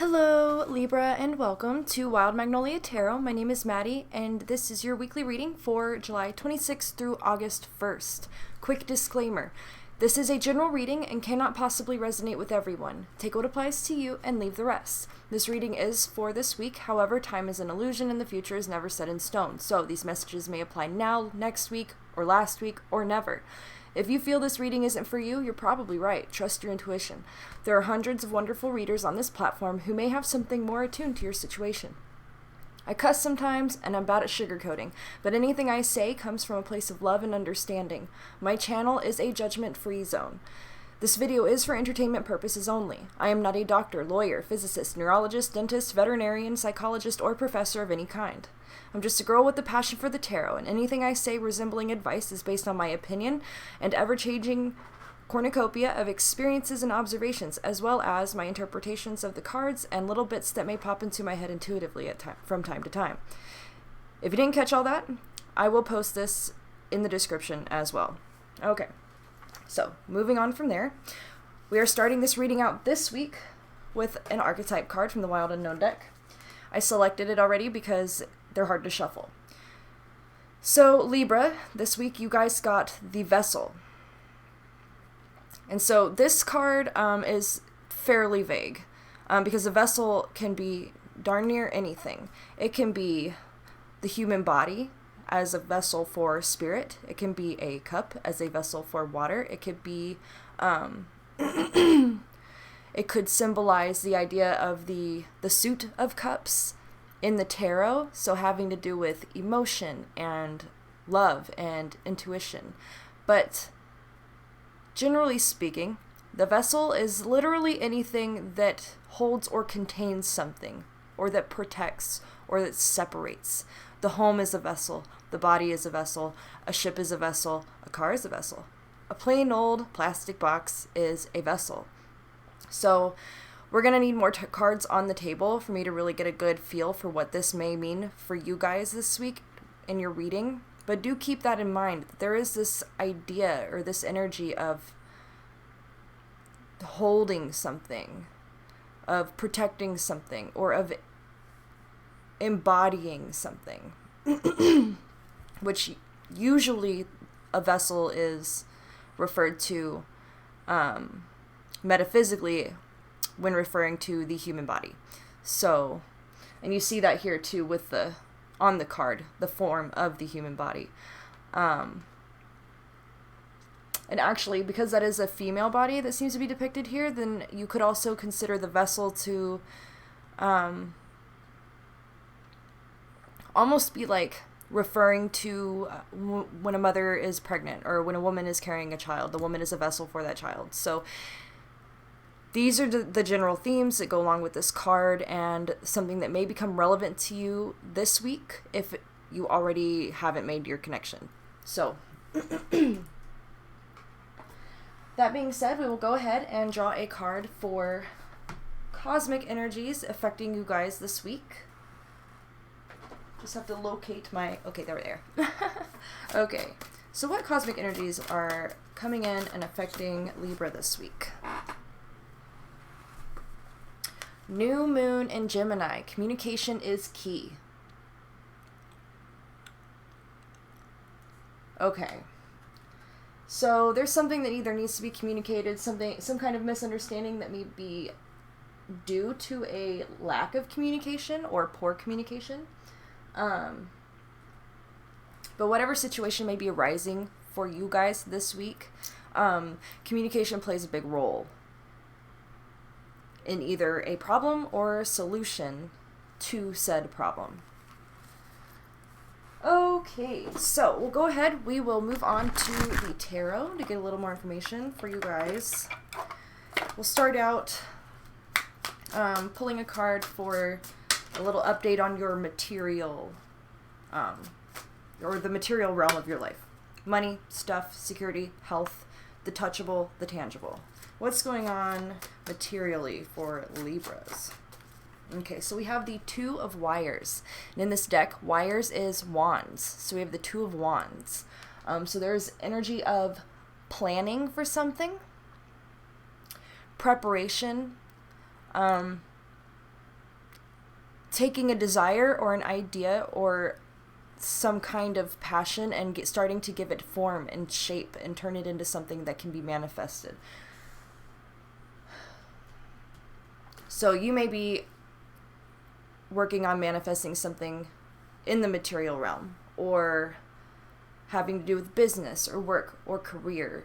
Hello, Libra, and welcome to Wild Magnolia Tarot. My name is Maddie, and this is your weekly reading for July 26th through August 1st. Quick disclaimer. This is a general reading and cannot possibly resonate with everyone. Take what applies to you and leave the rest. This reading is for this week, however, time is an illusion and the future is never set in stone. So these messages may apply now, next week, or last week, or never. If you feel this reading isn't for you, you're probably right. Trust your intuition. There are hundreds of wonderful readers on this platform who may have something more attuned to your situation. I cuss sometimes, and I'm bad at sugarcoating, but anything I say comes from a place of love and understanding. My channel is a judgment-free zone. This video is for entertainment purposes only. I am not a doctor, lawyer, physicist, neurologist, dentist, veterinarian, psychologist, or professor of any kind. I'm just a girl with a passion for the tarot, and anything I say resembling advice is based on my opinion and ever-changing cornucopia of experiences and observations, as well as my interpretations of the cards and little bits that may pop into my head intuitively from time to time. If you didn't catch all that, I will post this in the description as well. Okay, so moving on from there, we are starting this reading out this week with an archetype card from the Wild Unknown deck. I selected it already because they're hard to shuffle. So Libra, this week you guys got the Vessel. And so this card is fairly vague because a vessel can be darn near anything. It can be the human body as a vessel for spirit. It can be a cup as a vessel for water. It could be, it could symbolize the idea of the suit of cups in the tarot, so having to do with emotion and love and intuition. But generally speaking, the vessel is literally anything that holds or contains something, or that protects, or that separates. The home is a vessel, the body is a vessel, a ship is a vessel, a car is a vessel. A plain old plastic box is a vessel. So we're going to need more cards on the table for me to really get a good feel for what this may mean for you guys this week in your reading. But do keep that in mind. There is this idea or this energy of holding something, of protecting something, or of embodying something, which usually a vessel is referred to metaphysically when referring to the human body. So, and you see that here too with on the card, the form of the human body. And actually, because that is a female body that seems to be depicted here, then you could also consider the vessel to almost be like referring to when a mother is pregnant or when a woman is carrying a child. The woman is a vessel for that child. So these are the general themes that go along with this card, and something that may become relevant to you this week if you already haven't made your connection. So, that being said, we will go ahead and draw a card for cosmic energies affecting you guys this week. Just have to locate okay, there we are. Okay, so what cosmic energies are coming in and affecting Libra this week? New Moon in Gemini. Communication is key. Okay. So there's something that either needs to be communicated, some kind of misunderstanding that may be due to a lack of communication or poor communication. But whatever situation may be arising for you guys this week, communication plays a big role in either a problem or a solution to said problem. Okay, so we'll go ahead. We will move on to the tarot to get a little more information for you guys. We'll start out pulling a card for a little update on your material, or the material realm of your life. Money, stuff, security, health, the touchable, the tangible. What's going on materially for Libras? Okay, so we have the Two of Wires. And in this deck, Wires is wands. So we have the Two of Wands. So there's energy of planning for something, preparation, taking a desire or an idea or some kind of passion and starting to give it form and shape and turn it into something that can be manifested. So you may be working on manifesting something in the material realm, or having to do with business or work or career,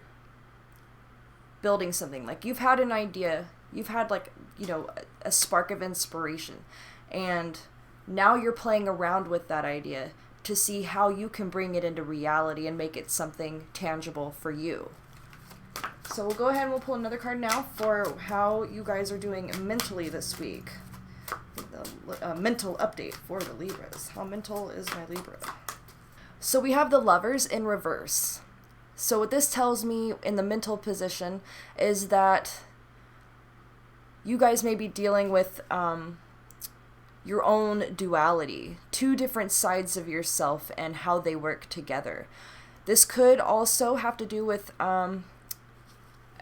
building something. Like, you've had an idea, you've had a spark of inspiration, and now you're playing around with that idea to see how you can bring it into reality and make it something tangible for you. So we'll go ahead and we'll pull another card now for how you guys are doing mentally this week. The mental update for the Libras. How mental is my Libra? So we have the Lovers in reverse. So what this tells me in the mental position is that you guys may be dealing with your own duality, two different sides of yourself and how they work together. This could also have to do with a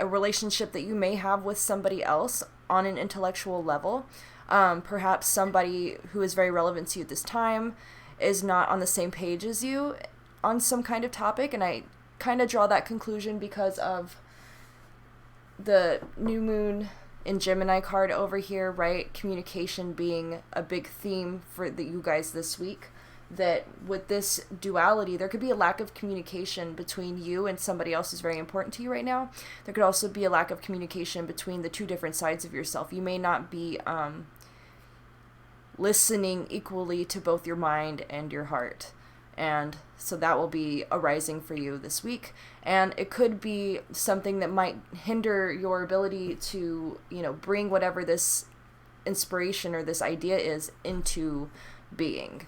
relationship that you may have with somebody else on an intellectual level. Perhaps somebody who is very relevant to you at this time is not on the same page as you on some kind of topic, and I kind of draw that conclusion because of the new moon in Gemini card over here, right? Communication being a big theme for you guys this week. That with this duality, there could be a lack of communication between you and somebody else who's very important to you right now. There could also be a lack of communication between the two different sides of yourself. You may not be listening equally to both your mind and your heart. And so that will be arising for you this week. And it could be something that might hinder your ability to, bring whatever this inspiration or this idea is into being.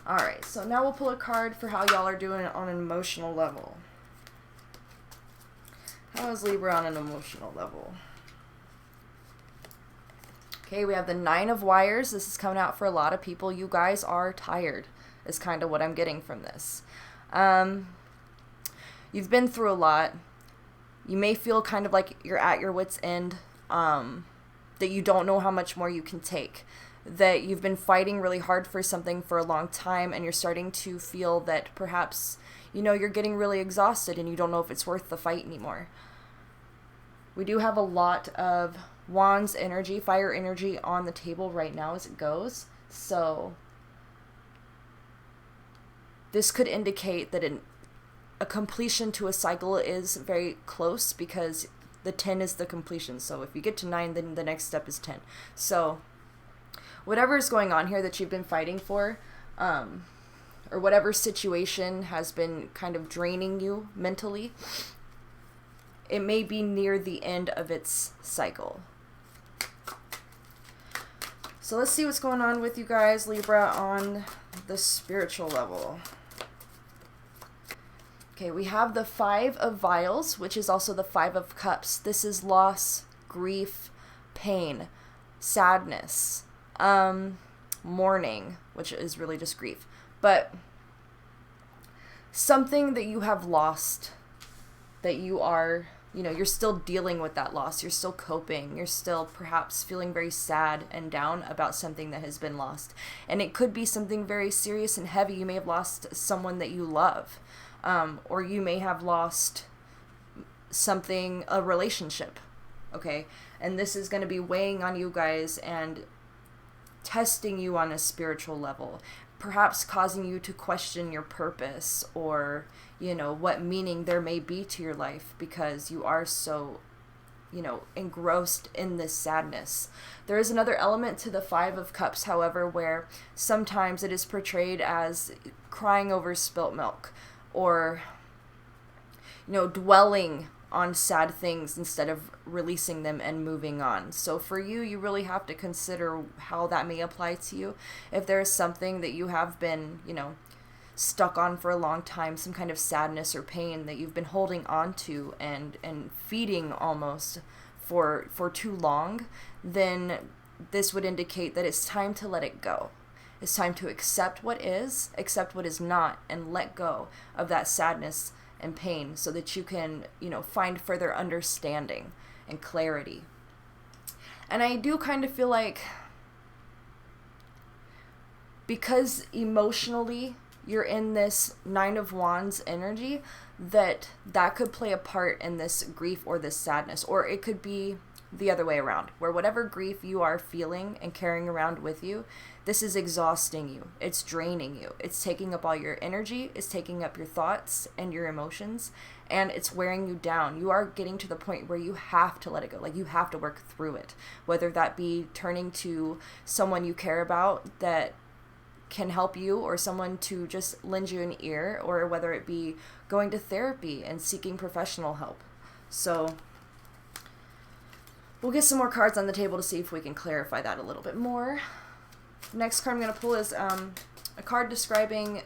All right, so now we'll pull a card for how y'all are doing on an emotional level. How is Libra on an emotional level? Okay, we have the Nine of Wires. This is coming out for a lot of people. You guys are tired, is kind of what I'm getting from this. You've been through a lot. You may feel kind of like you're at your wit's end, that you don't know how much more you can take, that you've been fighting really hard for something for a long time, and you're starting to feel that perhaps, you're getting really exhausted and you don't know if it's worth the fight anymore. We do have a lot of Wands energy, fire energy on the table right now as it goes. So this could indicate that a completion to a cycle is very close, because the 10 is the completion. So if you get to 9, then the next step is 10. So whatever is going on here that you've been fighting for, or whatever situation has been kind of draining you mentally, it may be near the end of its cycle. So let's see what's going on with you guys, Libra, on the spiritual level. Okay, we have the Five of Vials, which is also the Five of Cups. This is loss, grief, pain, sadness, mourning, which is really just grief. But something that you have lost, that you are, you're still dealing with that loss. You're still coping. You're still perhaps feeling very sad and down about something that has been lost. And it could be something very serious and heavy. You may have lost someone that you love. Or you may have lost something, a relationship. Okay? And this is going to be weighing on you guys and testing you on a spiritual level. Perhaps causing you to question your purpose, or what meaning there may be to your life, because you are so engrossed in this sadness. There is another element to the Five of Cups, however, where sometimes it is portrayed as crying over spilt milk, or dwelling on sad things instead of releasing them and moving on. So for you, you really have to consider how that may apply to you. If there is something that you have been, stuck on for a long time, some kind of sadness or pain that you've been holding on to and feeding almost for too long, then this would indicate that it's time to let it go. It's time to accept what is not, and let go of that sadness and pain so that you can, find further understanding and clarity. And I do kind of feel like because emotionally you're in this Nine of Wands energy, that could play a part in this grief or this sadness. Or it could be the other way around, where whatever grief you are feeling and carrying around with you, this is exhausting you. It's draining you. It's taking up all your energy. It's taking up your thoughts and your emotions, and it's wearing you down. You are getting to the point where you have to let it go. Like, you have to work through it, whether that be turning to someone you care about that can help you, or someone to just lend you an ear, or whether it be going to therapy and seeking professional help. So we'll get some more cards on the table to see if we can clarify that a little bit more. Next card I'm going to pull is a card describing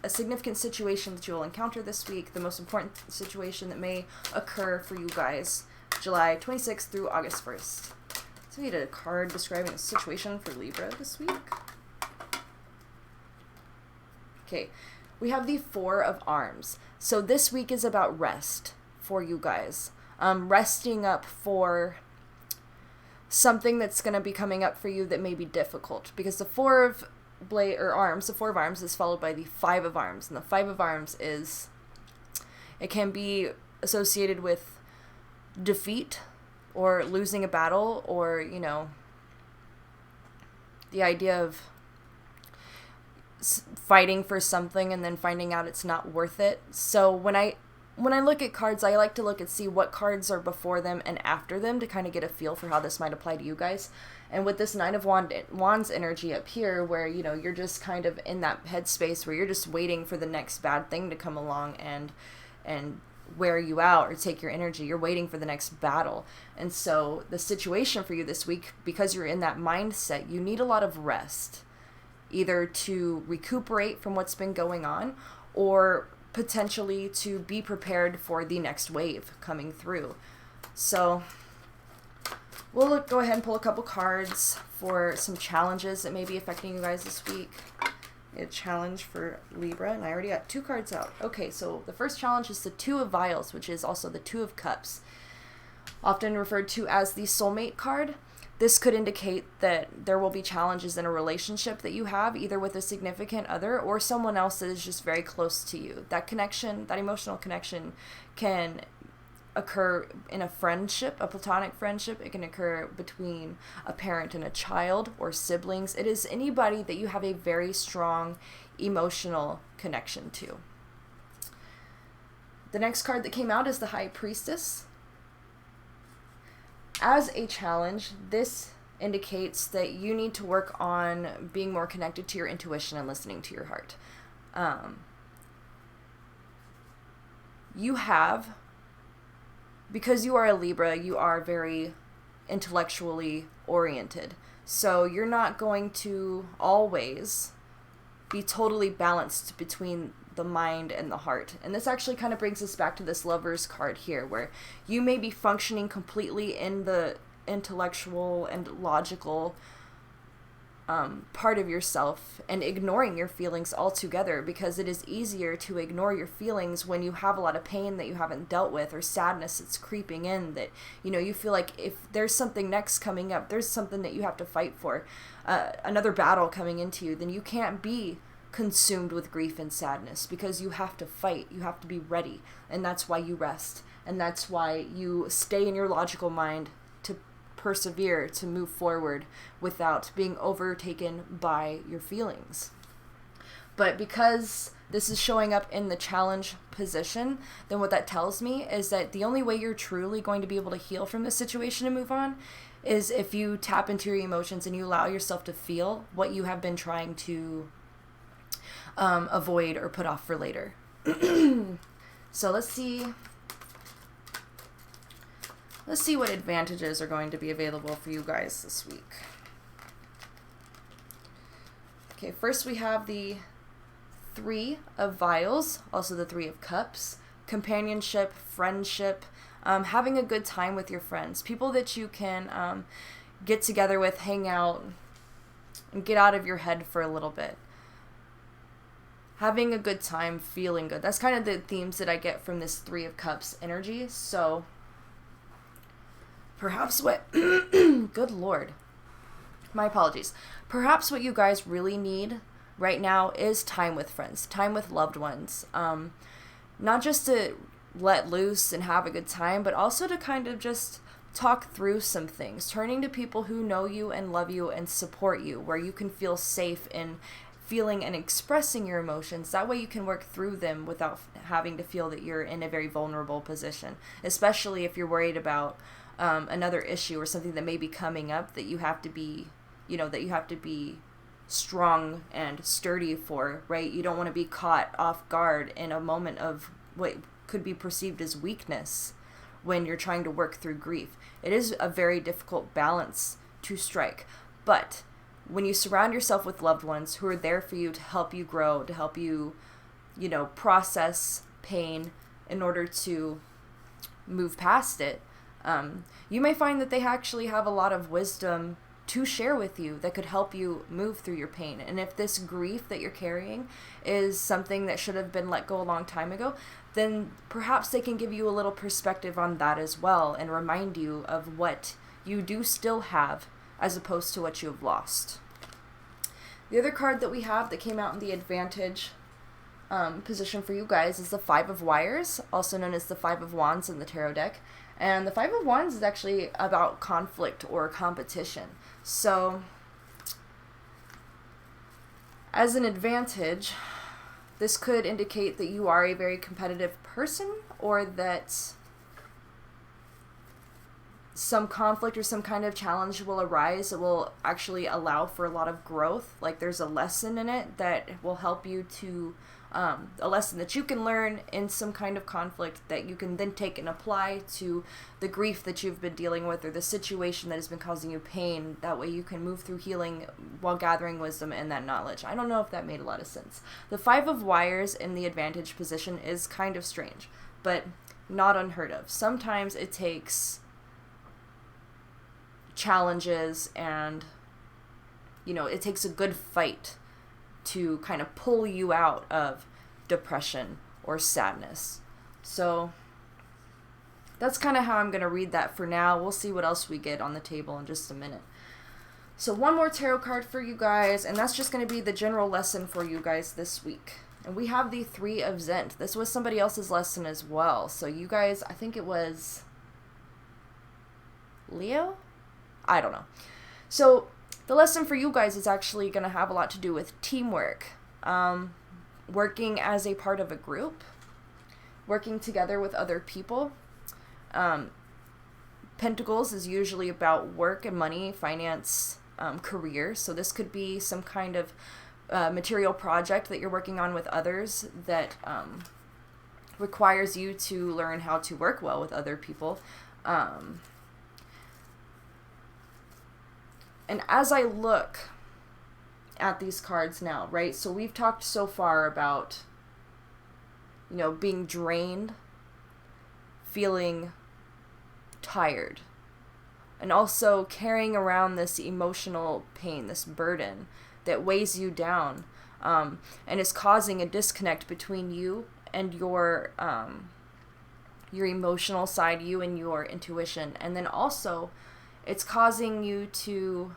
a significant situation that you will encounter this week, the most important situation that may occur for you guys, July 26th through August 1st. So we need a card describing a situation for Libra this week. Okay, we have the Four of Arms. So this week is about rest for you guys. Resting up for something that's going to be coming up for you that may be difficult. Because the Four of Arms is followed by the Five of Arms. And the Five of Arms it can be associated with defeat or losing a battle, or, the idea of fighting for something and then finding out it's not worth it. So when I look at cards, I like to look and see what cards are before them and after them to kind of get a feel for how this might apply to you guys. And with this Nine of Wands energy up here, where, you're just kind of in that headspace where you're just waiting for the next bad thing to come along and wear you out or take your energy. You're waiting for the next battle. And so the situation for you this week, because you're in that mindset, you need a lot of rest, either to recuperate from what's been going on, or potentially to be prepared for the next wave coming through. So we'll go ahead and pull a couple cards for some challenges that may be affecting you guys this week. A challenge for Libra, and I already got 2 cards out. Okay, so the first challenge is the Two of Vials, which is also the Two of Cups, often referred to as the soulmate card. This could indicate that there will be challenges in a relationship that you have, either with a significant other or someone else that is just very close to you. That connection, that emotional connection, can occur in a friendship, a platonic friendship. It can occur between a parent and a child, or siblings. It is anybody that you have a very strong emotional connection to. The next card that came out is the High Priestess. As a challenge, this indicates that you need to work on being more connected to your intuition and listening to your heart. Because you are a Libra, you are very intellectually oriented. So you're not going to always be totally balanced between the mind and the heart. And this actually kind of brings us back to this Lovers card here, where you may be functioning completely in the intellectual and logical part of yourself and ignoring your feelings altogether, because it is easier to ignore your feelings when you have a lot of pain that you haven't dealt with, or sadness that's creeping in, that you feel like if there's something next coming up, there's something that you have to fight for, another battle coming into you, then you can't be consumed with grief and sadness, because you have to fight, you have to be ready. And that's why you rest, and that's why you stay in your logical mind to persevere, to move forward without being overtaken by your feelings. But because this is showing up in the challenge position, then what that tells me is that the only way you're truly going to be able to heal from this situation and move on is if you tap into your emotions and you allow yourself to feel what you have been trying to avoid or put off for later. So let's see what advantages are going to be available for you guys this week. Okay, first we have the Three of Vials, also the Three of Cups, companionship, friendship, having a good time with your friends, people that you can get together with, hang out, and get out of your head for a little bit. Having a good time, feeling good. That's kind of the themes that I get from this Three of Cups energy. So perhaps what, good Lord, my apologies. Perhaps what you guys really need right now is time with friends, time with loved ones. Not just to let loose and have a good time, but also to kind of just talk through some things, turning to people who know you and love you and support you, where you can feel safe in feeling and expressing your emotions. That way you can work through them without having to feel that you're in a very vulnerable position, especially if you're worried about another issue or something that may be coming up that you have to be, that you have to be strong and sturdy for, right? You don't want to be caught off guard in a moment of what could be perceived as weakness when you're trying to work through grief. It is a very difficult balance to strike, but when you surround yourself with loved ones who are there for you to help you grow, to help you, process pain in order to move past it, you may find that they actually have a lot of wisdom to share with you that could help you move through your pain. And if this grief that you're carrying is something that should have been let go a long time ago, then perhaps they can give you a little perspective on that as well and remind you of what you do still have as opposed to what you have lost. The other card that we have that came out in the advantage position for you guys is the Five of Wires, also known as the Five of Wands in the tarot deck. And the Five of Wands is actually about conflict or competition. So, as an advantage, this could indicate that you are a very competitive person, or that some conflict or some kind of challenge will arise that will actually allow for a lot of growth. Like there's a lesson in it that will help you to, a lesson that you can learn in some kind of conflict that you can then take and apply to the grief that you've been dealing with or the situation that has been causing you pain. That way you can move through healing while gathering wisdom and that knowledge. I don't know if that made a lot of sense. The Five of Wires in the advantage position is kind of strange, but not unheard of. Sometimes it takes challenges and it takes a good fight to kind of pull you out of depression or sadness. So that's kind of how I'm going to read that for now. We'll see what else we get on the table in just a minute. So one more tarot card for you guys, and that's just going to be the general lesson for you guys this week. And we have the Three of Zent. This was somebody else's lesson as well. So you guys, I think it was Leo? I don't know. So the lesson for you guys is actually going to have a lot to do with teamwork, working as a part of a group, working together with other people. Pentacles is usually about work and money, finance, career. So this could be some kind of material project that you're working on with others that requires you to learn how to work well with other people. And as I look at these cards now, right? So we've talked so far about, being drained, feeling tired, and also carrying around this emotional pain, this burden that weighs you down, and is causing a disconnect between you and your emotional side, you and your intuition. And then also it's causing you to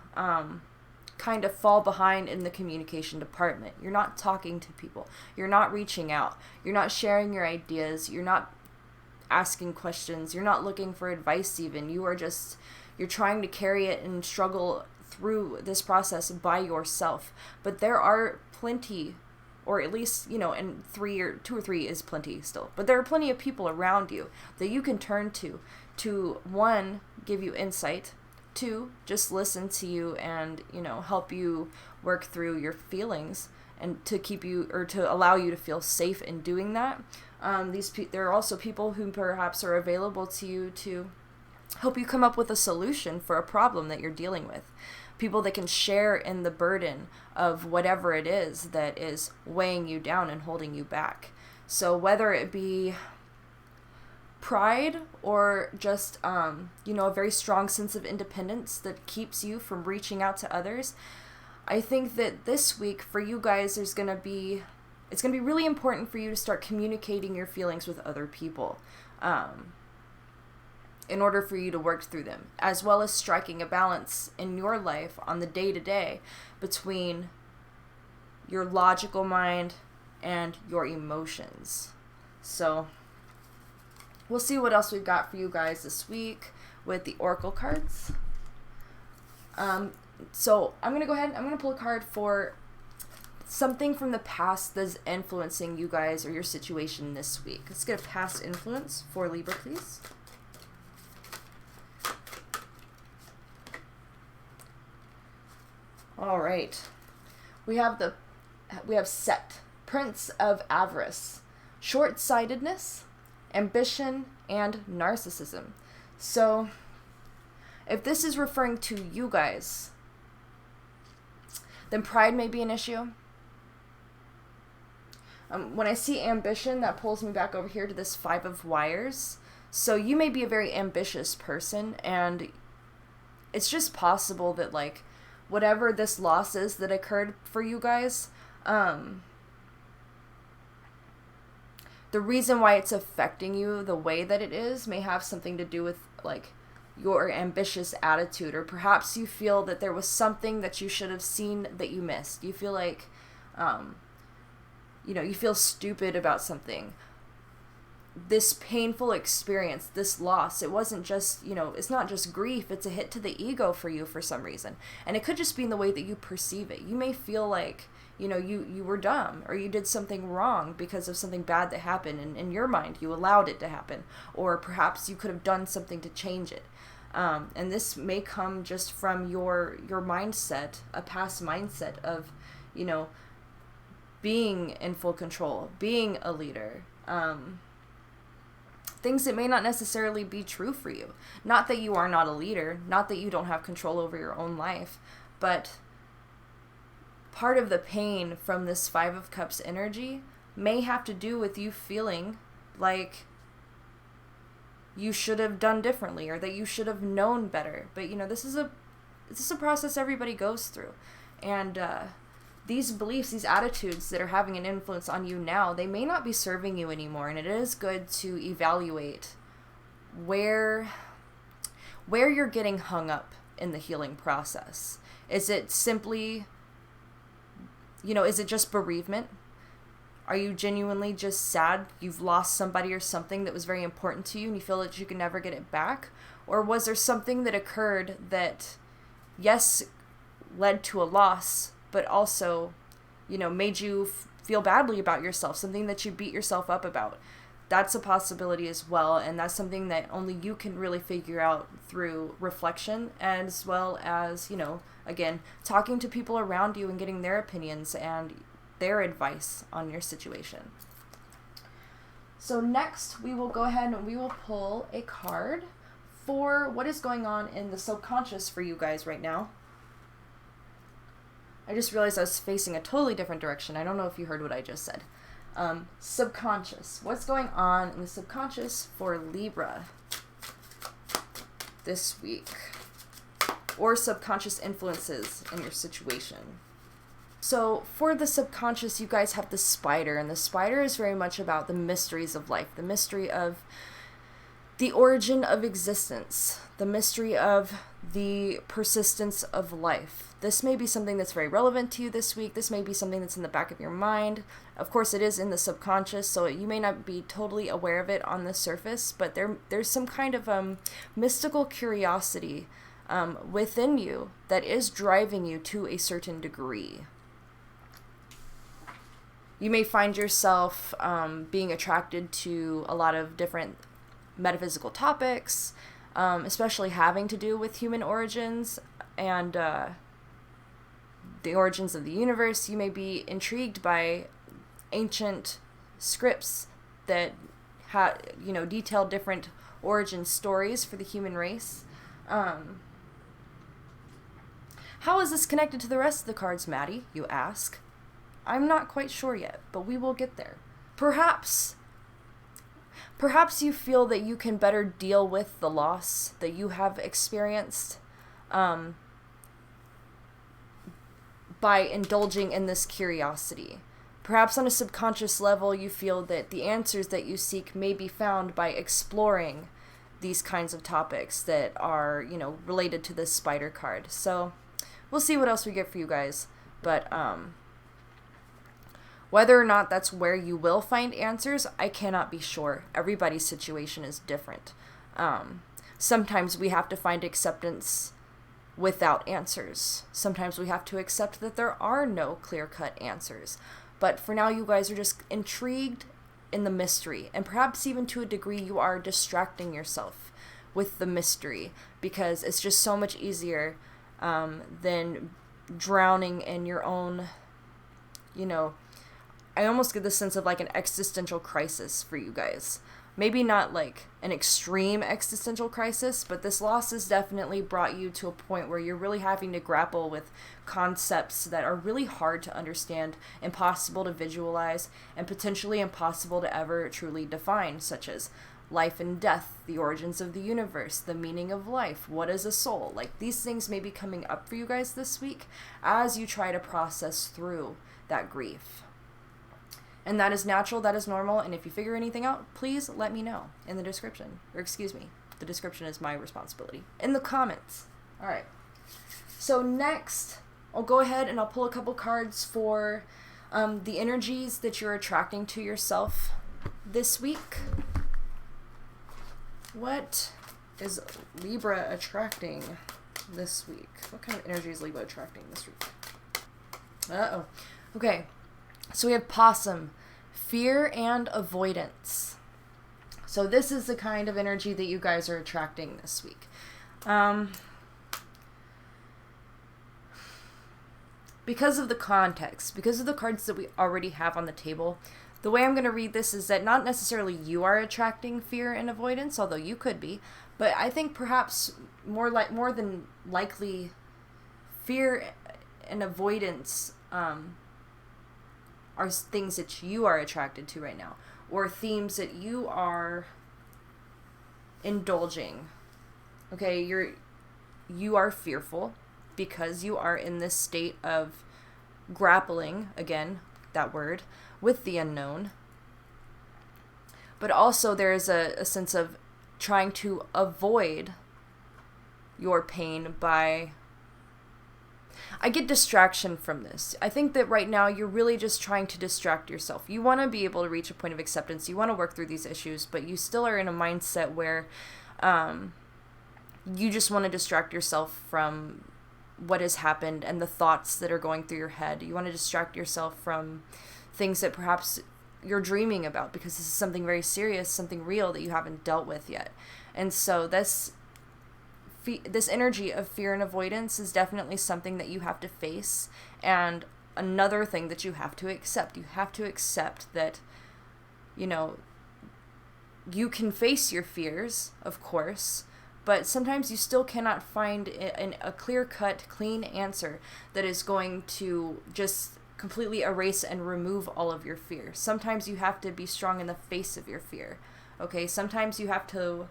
kind of fall behind in the communication department. You're not talking to people. You're not reaching out. You're not sharing your ideas. You're not asking questions. You're not looking for advice even. You're trying to carry it and struggle through this process by yourself. But there are plenty, or at least, and 2 or 3 is plenty still. But there are plenty of people around you that you can turn to one, give you insight, 2, just listen to you and, help you work through your feelings and to keep you, or to allow you to feel safe in doing that. There are also people who perhaps are available to you to help you come up with a solution for a problem that you're dealing with. People that can share in the burden of whatever it is that is weighing you down and holding you back. So whether it be pride or just, a very strong sense of independence that keeps you from reaching out to others, I think that this week for you guys, it's going to be really important for you to start communicating your feelings with other people, in order for you to work through them, as well as striking a balance in your life on the day-to-day between, your logical mind, and your emotions. So we'll see what else we've got for you guys this week with the Oracle cards. So I'm going to go ahead and I'm going to pull a card for something from the past that's influencing you guys or your situation this week. Let's get a past influence for Libra, please. All right. We have Set, Prince of Avarice, short-sightedness, ambition, and narcissism. So if this is referring to you guys, then pride may be an issue. When I see ambition, that pulls me back over here to this 5 of Wires. So you may be a very ambitious person, and it's just possible that, like, whatever this loss is that occurred for you guys, the reason why it's affecting you the way that it is may have something to do with, like, your ambitious attitude, or perhaps you feel that there was something that you should have seen that you missed. You feel like, you feel stupid about something. This painful experience, this loss, it wasn't just, it's not just grief, it's a hit to the ego for you for some reason. And it could just be in the way that you perceive it. You may feel like, you were dumb, or you did something wrong because of something bad that happened, and in your mind you allowed it to happen, or perhaps you could have done something to change it. And this may come just from your mindset, a past mindset of, being in full control, being a leader, things that may not necessarily be true for you. Not that you are not a leader, not that you don't have control over your own life, but part of the pain from this 5 of Cups energy may have to do with you feeling like you should have done differently, or that you should have known better. But this is a process everybody goes through, and these beliefs, these attitudes that are having an influence on you now, they may not be serving you anymore. And it is good to evaluate where you're getting hung up in the healing process. Is it simply, is it just bereavement? Are you genuinely just sad you've lost somebody or something that was very important to you and you feel that you can never get it back? Or was there something that occurred that, yes, led to a loss, but also, made you feel badly about yourself, something that you beat yourself up about? That's a possibility as well, and that's something that only you can really figure out through reflection, as well as, again, talking to people around you and getting their opinions and their advice on your situation. So next, we will go ahead and we will pull a card for what is going on in the subconscious for you guys right now. I just realized I was facing a totally different direction. I don't know if you heard what I just said. Subconscious. What's going on in the subconscious for Libra this week? Or subconscious influences in your situation. So for the subconscious, you guys have the Spider, and the Spider is very much about the mysteries of life, the mystery of the origin of existence, the mystery of the persistence of life. This may be something that's very relevant to you this week. This may be something that's in the back of your mind. Of course, it is in the subconscious, so you may not be totally aware of it on the surface, but there's some kind of mystical curiosity within you that is driving you to a certain degree. You may find yourself being attracted to a lot of different metaphysical topics, especially having to do with human origins and the origins of the universe. You may be intrigued by ancient scripts that detail different origin stories for the human race. How is this connected to the rest of the cards, Maddie, you ask? I'm not quite sure yet, but we will get there. Perhaps you feel that you can better deal with the loss that you have experienced by indulging in this curiosity. Perhaps on a subconscious level, you feel that the answers that you seek may be found by exploring these kinds of topics that are, related to this Spider card. So we'll see what else we get for you guys. But Whether or not that's where you will find answers, I cannot be sure. Everybody's situation is different. Sometimes we have to find acceptance without answers. Sometimes we have to accept that there are no clear-cut answers. But for now, you guys are just intrigued in the mystery. And perhaps even to a degree, you are distracting yourself with the mystery because it's just so much easier than drowning in your own, I almost get the sense of like an existential crisis for you guys. Maybe not like an extreme existential crisis, but this loss has definitely brought you to a point where you're really having to grapple with concepts that are really hard to understand, impossible to visualize, and potentially impossible to ever truly define, such as life and death, the origins of the universe, the meaning of life, what is a soul? Like, these things may be coming up for you guys this week as you try to process through that grief. And that is natural, that is normal, and if you figure anything out, please let me know in the description. Or excuse me, the description is my responsibility. In the comments. Alright. So next, I'll go ahead and I'll pull a couple cards for the energies that you're attracting to yourself this week. What is Libra attracting this week? What kind of energy is Libra attracting this week? Uh-oh. Okay. So we have possum, fear and avoidance. So this is the kind of energy that you guys are attracting this week. Because of the context, because of the cards that we already have on the table, the way I'm going to read this is that not necessarily you are attracting fear and avoidance, although you could be, but I think perhaps more than likely fear and avoidance are things that you are attracted to right now, or themes that you are indulging. Okay, you are fearful because you are in this state of grappling, again, that word, with the unknown. But also there is a sense of trying to avoid your pain by... I get distraction from this. I think that right now you're really just trying to distract yourself. You want to be able to reach a point of acceptance. You want to work through these issues, but you still are in a mindset where you just want to distract yourself from what has happened and the thoughts that are going through your head. You want to distract yourself from things that perhaps you're dreaming about because this is something very serious, something real that you haven't dealt with yet. And so this energy of fear and avoidance is definitely something that you have to face, and another thing that you have to accept. You have to accept that, you can face your fears, of course, but sometimes you still cannot find a clear-cut, clean answer that is going to just completely erase and remove all of your fear. Sometimes you have to be strong in the face of your fear, okay? Sometimes you have to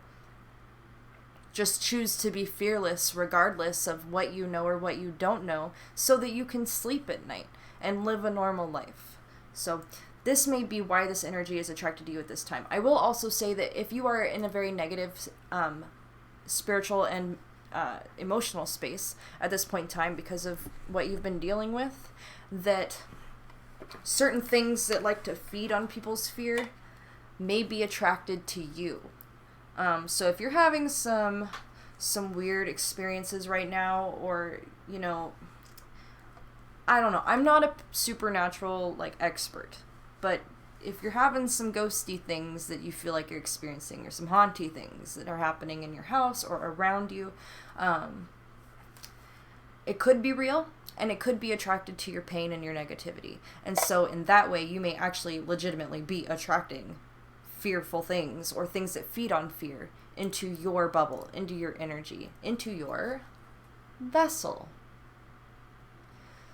just choose to be fearless regardless of what you know or what you don't know so that you can sleep at night and live a normal life. So this may be why this energy is attracted to you at this time. I will also say that if you are in a very negative spiritual and emotional space at this point in time because of what you've been dealing with, that certain things that like to feed on people's fear may be attracted to you. So if you're having some weird experiences right now, or, I don't know, I'm not a supernatural, expert, but if you're having some ghosty things that you feel like you're experiencing, or some haunty things that are happening in your house or around you, it could be real, and it could be attracted to your pain and your negativity. And so in that way, you may actually legitimately be attracting fearful things or things that feed on fear into your bubble, into your energy, into your vessel.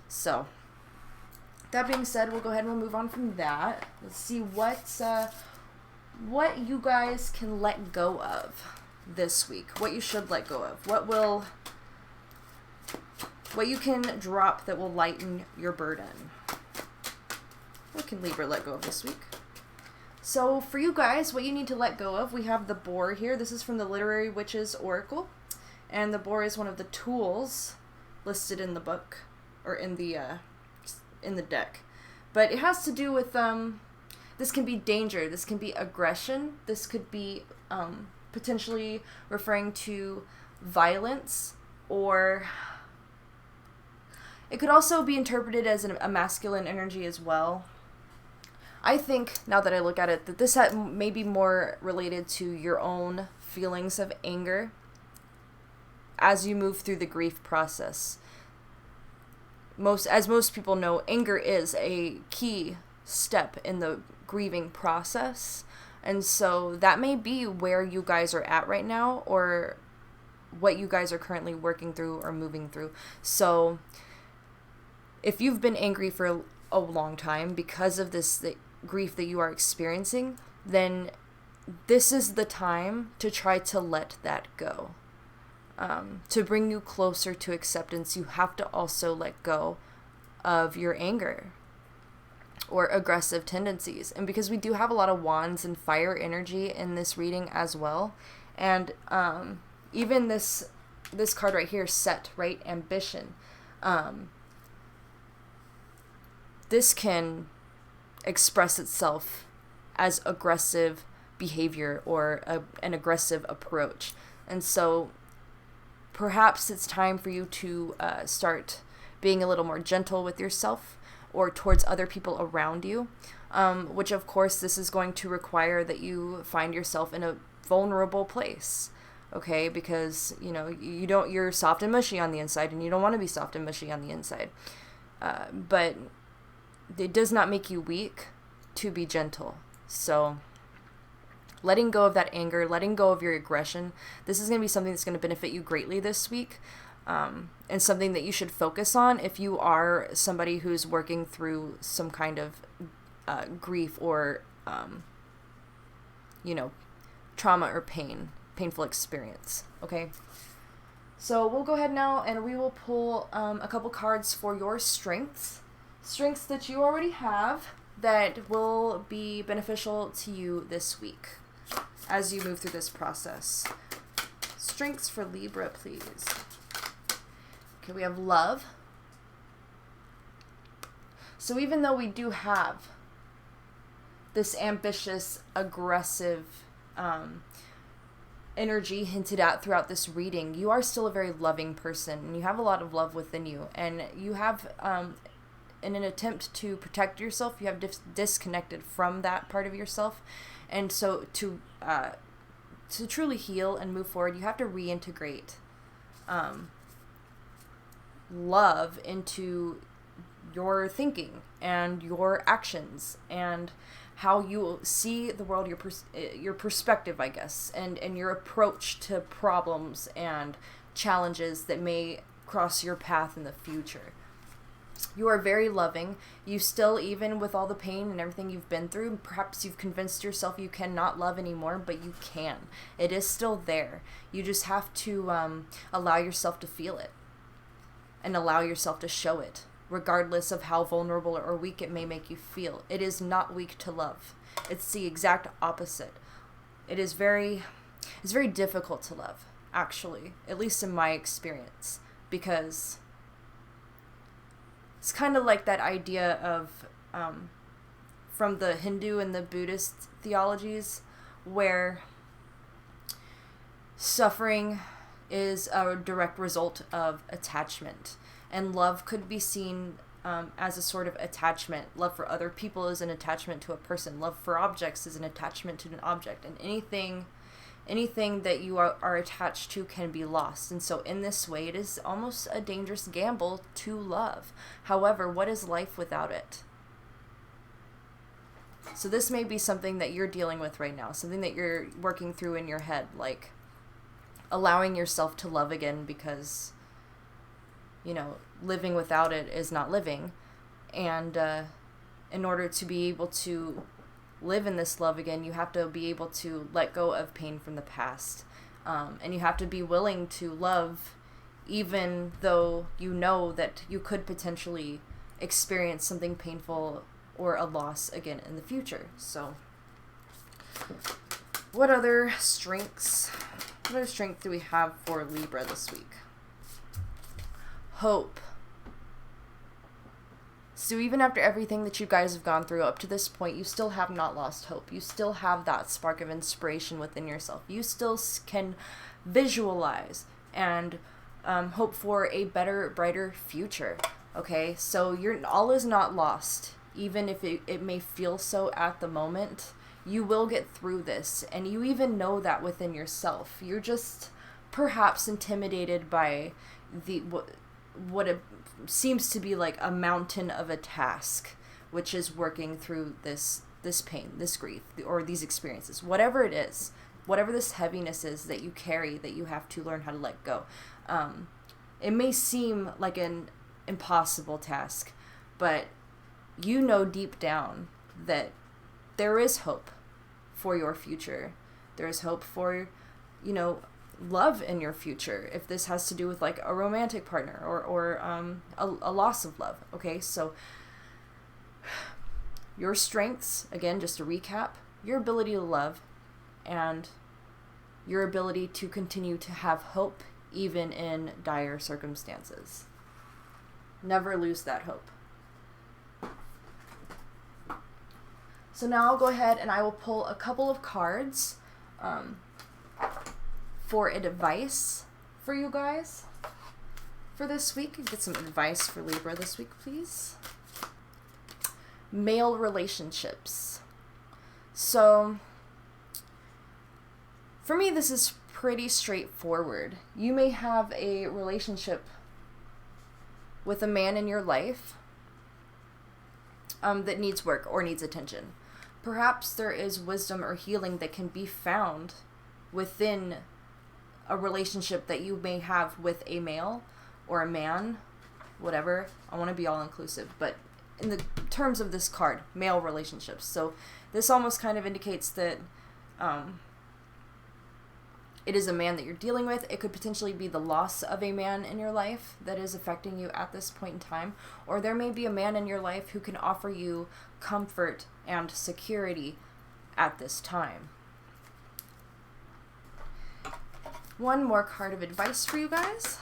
So, that being said, we'll go ahead and we'll move on from that. Let's see what you guys can let go of this week. What you should let go of. What you can drop that will lighten your burden. What can Libra let go of this week? So for you guys, what you need to let go of, we have the boar here. This is from the Literary Witches Oracle. And the boar is one of the tools listed in the book, or in the deck. But it has to do with, this can be danger, this can be aggression, this could be potentially referring to violence, or it could also be interpreted as a masculine energy as well. I think, now that I look at it, that this may be more related to your own feelings of anger as you move through the grief process. As most people know, anger is a key step in the grieving process. And so that may be where you guys are at right now, or what you guys are currently working through or moving through. So if you've been angry for a long time because of the grief that you are experiencing, then this is the time to try to let that go. To bring you closer to acceptance, you have to also let go of your anger or aggressive tendencies. And because we do have a lot of wands and fire energy in this reading as well, and even this card right here, set, right, ambition, this can express itself as aggressive behavior or an aggressive approach. And so perhaps it's time for you to start being a little more gentle with yourself or towards other people around you, which of course this is going to require that you find yourself in a vulnerable place, okay? Because, you're soft and mushy on the inside, and you don't want to be soft and mushy on the inside. But it does not make you weak to be gentle. So letting go of that anger, letting go of your aggression, this is going to be something that's going to benefit you greatly this week, and something that you should focus on if you are somebody who's working through some kind of grief or, trauma or painful experience, okay? So we'll go ahead now and we will pull a couple cards for your strengths that you already have that will be beneficial to you this week as you move through this process. Strengths for Libra, please. Okay, we have love. So even though we do have this ambitious, aggressive energy hinted at throughout this reading, you are still a very loving person, and you have a lot of love within you, and you have in an attempt to protect yourself, you have disconnected from that part of yourself. And so to truly heal and move forward, you have to reintegrate love into your thinking and your actions and how you see the world, your perspective, I guess, and your approach to problems and challenges that may cross your path in the future. You are very loving. You still, even with all the pain and everything you've been through, perhaps you've convinced yourself you cannot love anymore, but you can. It is still there. You just have to allow yourself to feel it and allow yourself to show it, regardless of how vulnerable or weak it may make you feel. It is not weak to love. It's the exact opposite. It's very difficult to love, actually, at least in my experience, because it's kind of like that idea of, from the Hindu and the Buddhist theologies, where suffering is a direct result of attachment. And love could be seen as a sort of attachment. Love for other people is an attachment to a person. Love for objects is an attachment to an object. And anything that you are attached to can be lost. And so in this way, it is almost a dangerous gamble to love. However, what is life without it? So this may be something that you're dealing with right now, something that you're working through in your head, like allowing yourself to love again, because living without it is not living. And in order to be able to live in this love again, you have to be able to let go of pain from the past. And you have to be willing to love, even though you know that you could potentially experience something painful or a loss again in the future. So what other strength do we have for Libra this week? Hope. So even after everything that you guys have gone through up to this point, you still have not lost hope. You still have that spark of inspiration within yourself. You still can visualize and hope for a better, brighter future. Okay, so all is not lost. Even if it may feel so at the moment, you will get through this, and you even know that within yourself. You're just perhaps intimidated by what it seems to be like a mountain of a task, which is working through this pain, this grief, or these experiences, whatever it is, whatever this heaviness is that you carry, that you have to learn how to let go. It may seem like an impossible task, but you know deep down that there is hope for your future. There is hope for, love in your future, if this has to do with like a romantic partner or a loss of love. Okay, so your strengths, again, just to recap, your ability to love and your ability to continue to have hope even in dire circumstances. Never lose that hope. So now I'll go ahead and I will pull a couple of cards for advice for you guys for this week. Get some advice for Libra this week, please. Male relationships. So for me, this is pretty straightforward. You may have a relationship with a man in your life that needs work or needs attention. Perhaps there is wisdom or healing that can be found within a relationship that you may have with a male or a man, whatever. I want to be all inclusive, but in the terms of this card, male relationships. So this almost kind of indicates that it is a man that you're dealing with. It could potentially be the loss of a man in your life that is affecting you at this point in time. Or there may be a man in your life who can offer you comfort and security at this time. One more card of advice for you guys.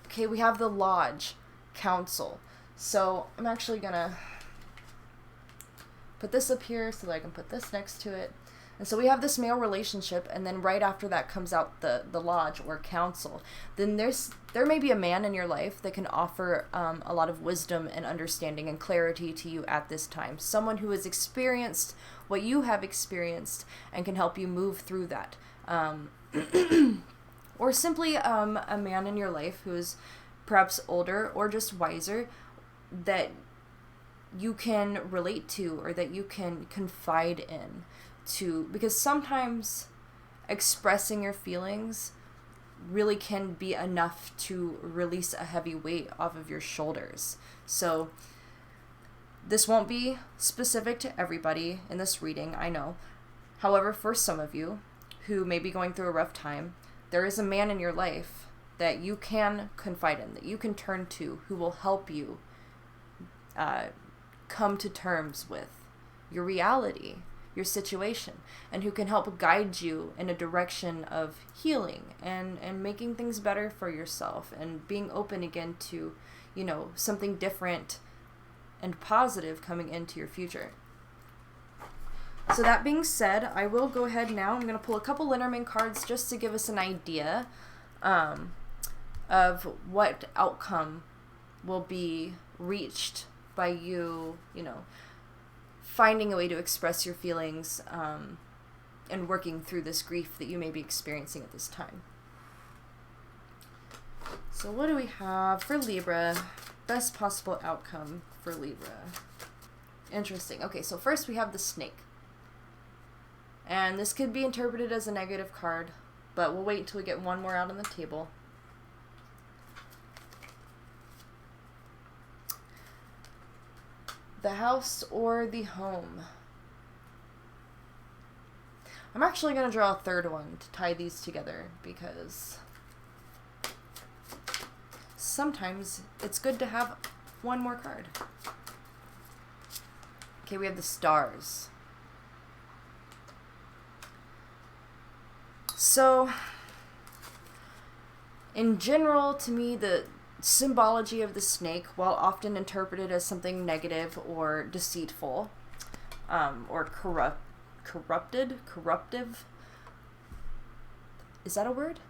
Okay, we have the Lodge Council. So I'm actually gonna put this up here so that I can put this next to it. And so we have this male relationship, and then right after that comes out the Lodge or Council. Then there may be a man in your life that can offer a lot of wisdom and understanding and clarity to you at this time. Someone who has experienced what you have experienced and can help you move through that. Or simply a man in your life who is perhaps older or just wiser that you can relate to or that you can confide in. Because sometimes expressing your feelings really can be enough to release a heavy weight off of your shoulders. So this won't be specific to everybody in this reading, I know. However, for some of you who may be going through a rough time, there is a man in your life that you can confide in, that you can turn to, who will help you come to terms with your reality, your situation, and who can help guide you in a direction of healing and making things better for yourself and being open again to, something different and positive coming into your future. So that being said, I will go ahead now. I'm going to pull a couple Lenormand cards just to give us an idea of what outcome will be reached by you, finding a way to express your feelings and working through this grief that you may be experiencing at this time. So what do we have for Libra? Best possible outcome for Libra. Interesting. Okay, so first we have the Snake. And this could be interpreted as a negative card, but we'll wait until we get one more out on the table. The House or the Home. I'm actually going to draw a third one to tie these together because sometimes it's good to have one more card. Okay, we have the Stars. So, in general, to me, the symbology of the snake, while often interpreted as something negative or deceitful, or corruptive. Is that a word?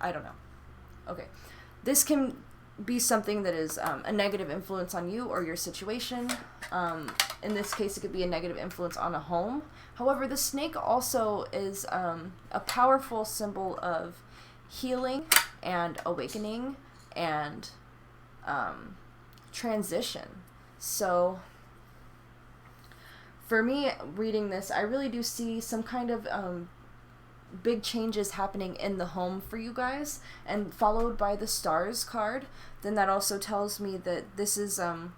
I don't know. Okay. This can be something that is a negative influence on you or your situation. In this case, it could be a negative influence on a home. However, the snake also is a powerful symbol of healing and awakening and transition. So for me, reading this, I really do see some kind of big changes happening in the home for you guys, and followed by the stars card, then that also tells me that this is a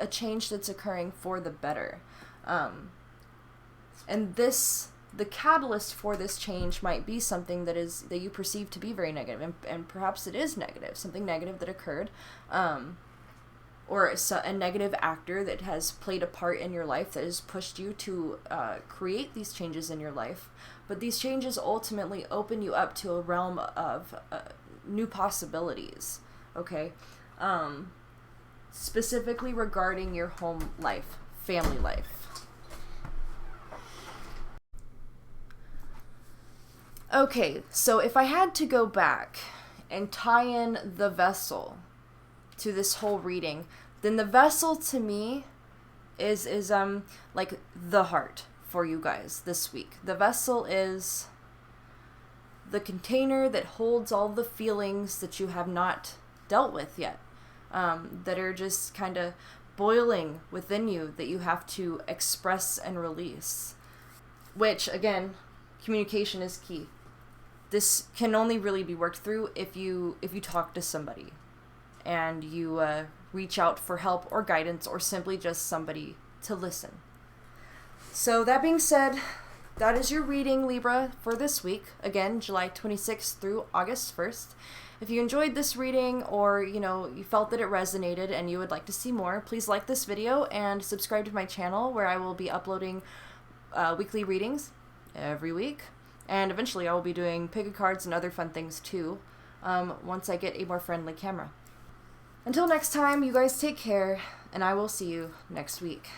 change that's occurring for the better. And the catalyst for this change might be something that you perceive to be very negative, and perhaps it is negative, something negative that occurred, or a negative actor that has played a part in your life that has pushed you to create these changes in your life. But these changes ultimately open you up to a realm of new possibilities, okay? Specifically regarding your home life, family life. Okay, so if I had to go back and tie in the vessel to this whole reading, then the vessel to me is like the heart for you guys this week. The vessel is the container that holds all the feelings that you have not dealt with yet, that are just kind of boiling within you, that you have to express and release. Which, again, communication is key. This can only really be worked through if you talk to somebody and you reach out for help or guidance, or simply just somebody to listen. So that being said, that is your reading, Libra, for this week. Again, July 26th through August 1st. If you enjoyed this reading, or you felt that it resonated and you would like to see more, please like this video and subscribe to my channel, where I will be uploading weekly readings every week. And eventually I will be doing pick cards and other fun things too, once I get a more friendly camera. Until next time, you guys take care, and I will see you next week.